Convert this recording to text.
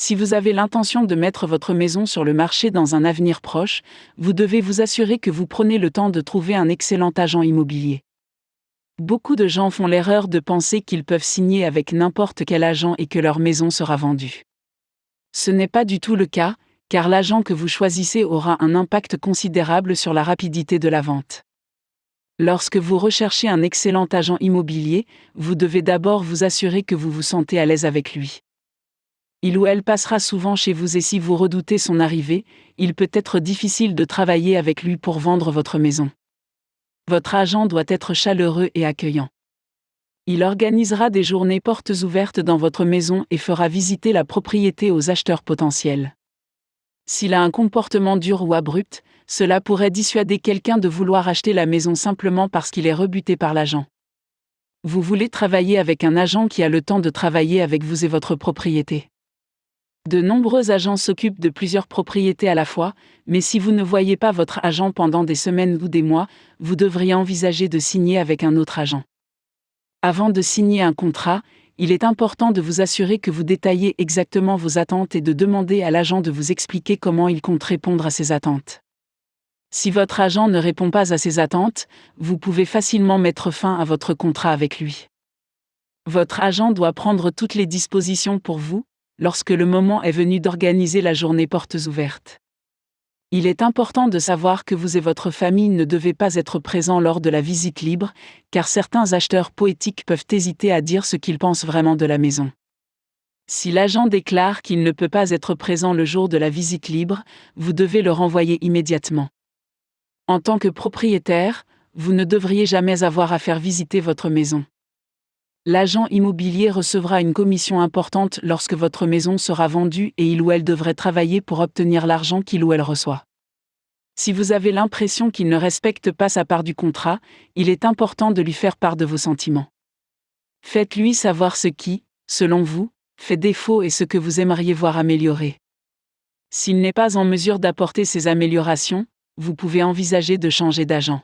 Si vous avez l'intention de mettre votre maison sur le marché dans un avenir proche, vous devez vous assurer que vous prenez le temps de trouver un excellent agent immobilier. Beaucoup de gens font l'erreur de penser qu'ils peuvent signer avec n'importe quel agent et que leur maison sera vendue. Ce n'est pas du tout le cas, car l'agent que vous choisissez aura un impact considérable sur la rapidité de la vente. Lorsque vous recherchez un excellent agent immobilier, vous devez d'abord vous assurer que vous vous sentez à l'aise avec lui. Il ou elle passera souvent chez vous et si vous redoutez son arrivée, il peut être difficile de travailler avec lui pour vendre votre maison. Votre agent doit être chaleureux et accueillant. Il organisera des journées portes ouvertes dans votre maison et fera visiter la propriété aux acheteurs potentiels. S'il a un comportement dur ou abrupt, cela pourrait dissuader quelqu'un de vouloir acheter la maison simplement parce qu'il est rebuté par l'agent. Vous voulez travailler avec un agent qui a le temps de travailler avec vous et votre propriété. De nombreux agents s'occupent de plusieurs propriétés à la fois, mais si vous ne voyez pas votre agent pendant des semaines ou des mois, vous devriez envisager de signer avec un autre agent. Avant de signer un contrat, il est important de vous assurer que vous détaillez exactement vos attentes et de demander à l'agent de vous expliquer comment il compte répondre à ces attentes. Si votre agent ne répond pas à ces attentes, vous pouvez facilement mettre fin à votre contrat avec lui. Votre agent doit prendre toutes les dispositions pour vous, lorsque le moment est venu d'organiser la journée portes ouvertes. Il est important de savoir que vous et votre famille ne devez pas être présents lors de la visite libre, car certains acheteurs poétiques peuvent hésiter à dire ce qu'ils pensent vraiment de la maison. Si l'agent déclare qu'il ne peut pas être présent le jour de la visite libre, vous devez le renvoyer immédiatement. En tant que propriétaire, vous ne devriez jamais avoir à faire visiter votre maison. L'agent immobilier recevra une commission importante lorsque votre maison sera vendue et il ou elle devrait travailler pour obtenir l'argent qu'il ou elle reçoit. Si vous avez l'impression qu'il ne respecte pas sa part du contrat, il est important de lui faire part de vos sentiments. Faites-lui savoir ce qui, selon vous, fait défaut et ce que vous aimeriez voir amélioré. S'il n'est pas en mesure d'apporter ces améliorations, vous pouvez envisager de changer d'agent.